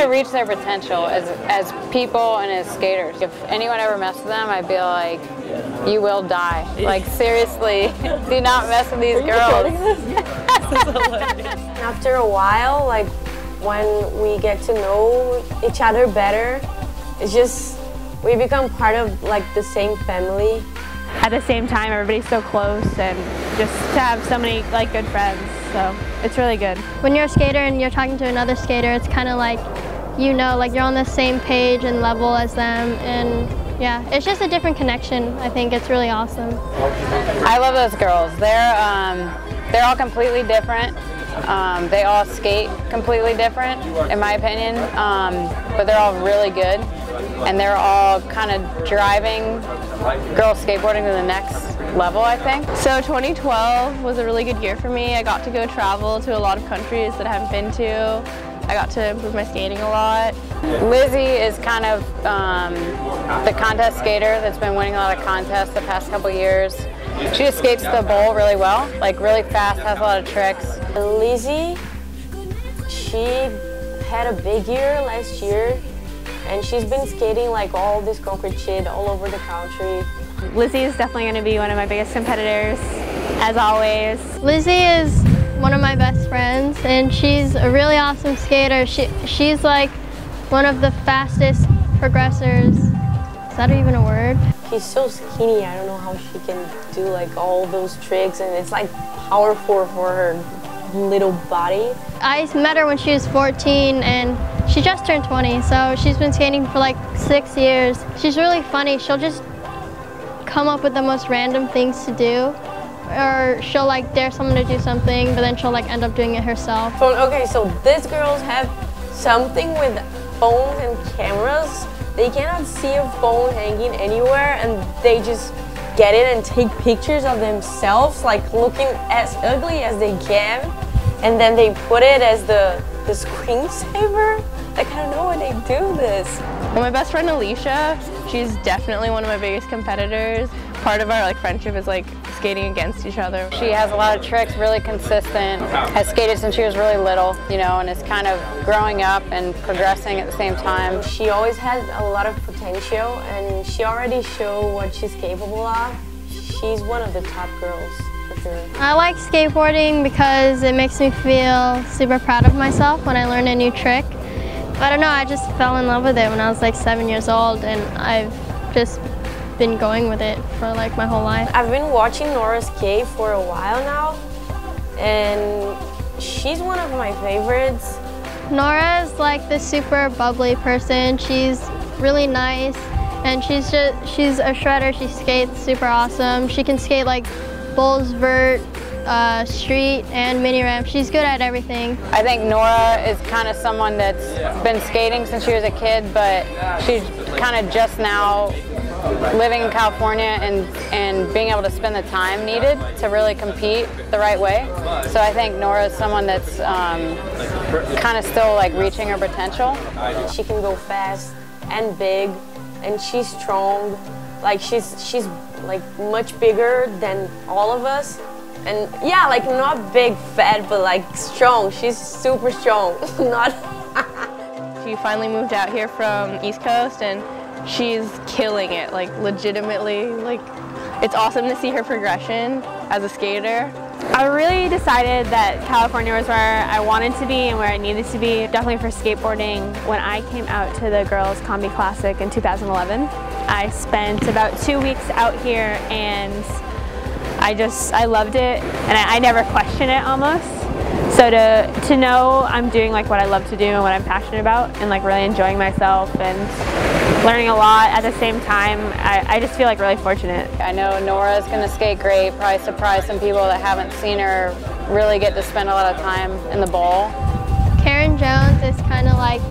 to reach their potential as people and as skaters. If anyone ever messed with them, I'd be like, you will die. Like, seriously, do not mess with these girls. After a while, like when we get to know each other better, it's just, we become part of like the same family. At the same time, everybody's so close, and just to have so many like good friends, so it's really good. When you're a skater and you're talking to another skater, it's kind of like, you know, like you're on the same page and level as them, and yeah, it's just a different connection. I think it's really awesome. I love those girls. They're all completely different. They all skate completely different, in my opinion, but they're all really good, and they're all kind of driving girls skateboarding to the next level, I think. So 2012 was a really good year for me. I got to go travel to a lot of countries that I haven't been to. I got to improve my skating a lot. Lizzie is kind of the contest skater that's been winning a lot of contests the past couple years. She just skates the bowl really well, like really fast, has a lot of tricks. Lizzie, she had a big year last year, and she's been skating like all this concrete shit all over the country. Lizzie is definitely going to be one of my biggest competitors, as always. Lizzie is one of my best friends, and she's a really awesome skater. She's like one of the fastest progressors. Is that even a word? She's so skinny, I don't know how she can do like all those tricks, and it's like powerful for her little body. I met her when she was 14, and she just turned 20, so she's been skating for like 6 years. She's really funny. She'll just come up with the most random things to do, or she'll like dare someone to do something, but then she'll like end up doing it herself. Okay, so these girls have something with phones and cameras. They cannot see a phone hanging anywhere, and they just get it and take pictures of themselves, like looking as ugly as they can, and then they put it as the screensaver. Like, I don't know why they do this. Well, my best friend Allysha, she's definitely one of my biggest competitors. Part of our like friendship is like skating against each other. She has a lot of tricks, really consistent, has skated since she was really little, you know, and is kind of growing up and progressing at the same time. She always has a lot of potential, and she already showed what she's capable of. She's one of the top girls, for sure. I like skateboarding because it makes me feel super proud of myself when I learn a new trick. I don't know, I just fell in love with it when I was like 7 years old, and I've just been going with it for like my whole life. I've been watching Nora skate for a while now, and she's one of my favorites. Nora is like the super bubbly person. She's really nice, and she's a shredder. She skates super awesome. She can skate like bowls, vert, street, and mini ramp. She's good at everything. I think Nora is kind of someone that's been skating since she was a kid, but she's kind of just now living in California and being able to spend the time needed to really compete the right way. So I think Nora is someone that's kind of still like reaching her potential. She can go fast and big, and she's strong. Like she's like much bigger than all of us. And yeah, like not big, fat, but like strong. She's super strong. Not. She finally moved out here from East Coast, and she's killing it, like legitimately. Like, it's awesome to see her progression as a skater. I really decided that California was where I wanted to be and where I needed to be, definitely for skateboarding. When I came out to the Girls Combi Classic in 2011, I spent about 2 weeks out here, and I loved it, and I never questioned it almost. So to know I'm doing like what I love to do and what I'm passionate about, and like really enjoying myself and learning a lot at the same time, I just feel like really fortunate. I know Nora's gonna skate great, probably surprise some people that haven't seen her really get to spend a lot of time in the bowl. Jonz is kind of like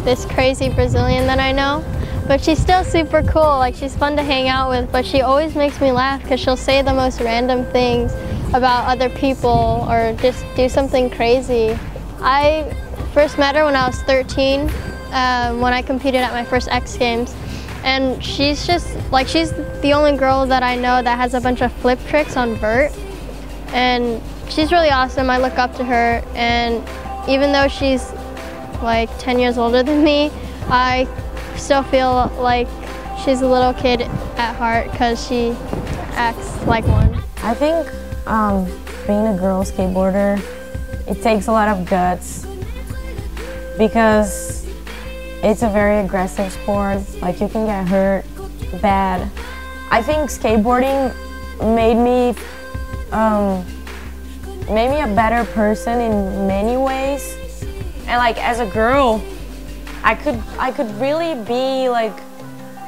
this crazy Brazilian that I know, but she's still super cool. Like, she's fun to hang out with, but she always makes me laugh because she'll say the most random things about other people or just do something crazy. I first met her when I was 13, when I competed at my first X Games, and she's just like, she's the only girl that I know that has a bunch of flip tricks on vert, and she's really awesome. I look up to her, and even though she's like 10 years older than me, I still feel like she's a little kid at heart because she acts like one. I think being a girl skateboarder, it takes a lot of guts because it's a very aggressive sport. Like, you can get hurt bad. I think skateboarding made me a better person in many ways. And like, as a girl, I could really be like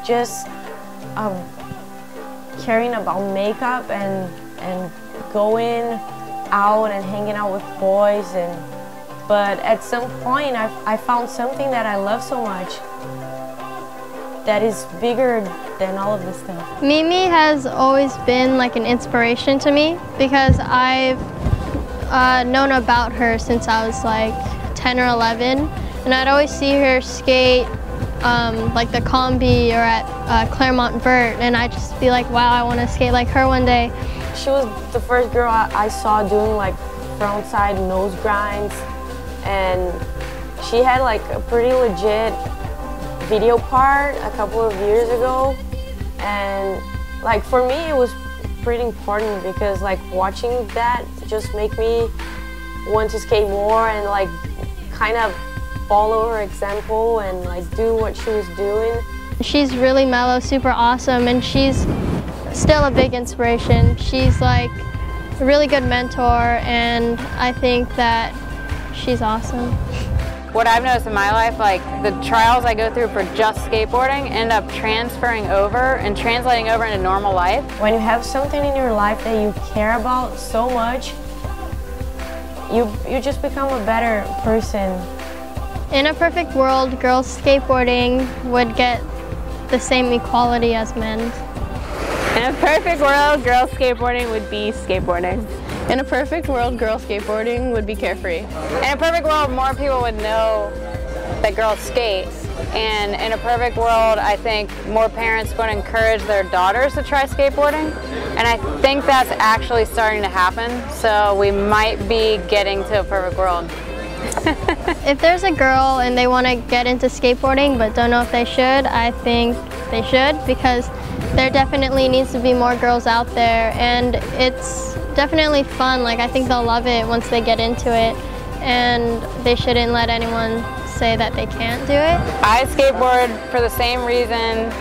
just caring about makeup and going out and hanging out with boys, but at some point I found something that I love so much that is bigger than all of this stuff. Mimi has always been like an inspiration to me because I've known about her since I was like 10 or 11, and I'd always see her skate like the Combi or at Claremont Vert, and I'd just be like, wow, I want to skate like her one day. She was the first girl I saw doing like frontside nose grinds, and she had like a pretty legit video part a couple of years ago, and like for me it was pretty important because like watching that just made me want to skate more and like kind of follow her example and like do what she was doing. She's really mellow, super awesome, and she's still a big inspiration. She's like a really good mentor, and I think that she's awesome. What I've noticed in my life, like the trials I go through for just skateboarding end up transferring over and translating over into normal life. When you have something in your life that you care about so much, you just become a better person. In a perfect world, girls skateboarding would get the same equality as men. In a perfect world, girls skateboarding would be skateboarding. In a perfect world, girl skateboarding would be carefree. In a perfect world, more people would know that girls skate. And in a perfect world, I think more parents would encourage their daughters to try skateboarding. And I think that's actually starting to happen. So we might be getting to a perfect world. If there's a girl and they want to get into skateboarding but don't know if they should, I think they should, because there definitely needs to be more girls out there, and it's definitely fun. Like, I think they'll love it once they get into it, and they shouldn't let anyone say that they can't do it. I skateboard for the same reason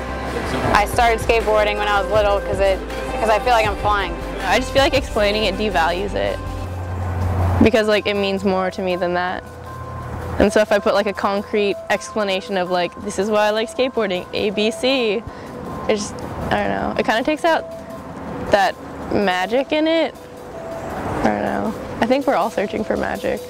I started skateboarding when I was little, because I feel like I'm flying. I just feel like explaining it devalues it, because like it means more to me than that. And so if I put like a concrete explanation of like, this is why I like skateboarding, A, B, C, it just, I don't know, it kind of takes out that magic in it. I don't know. I think we're all searching for magic.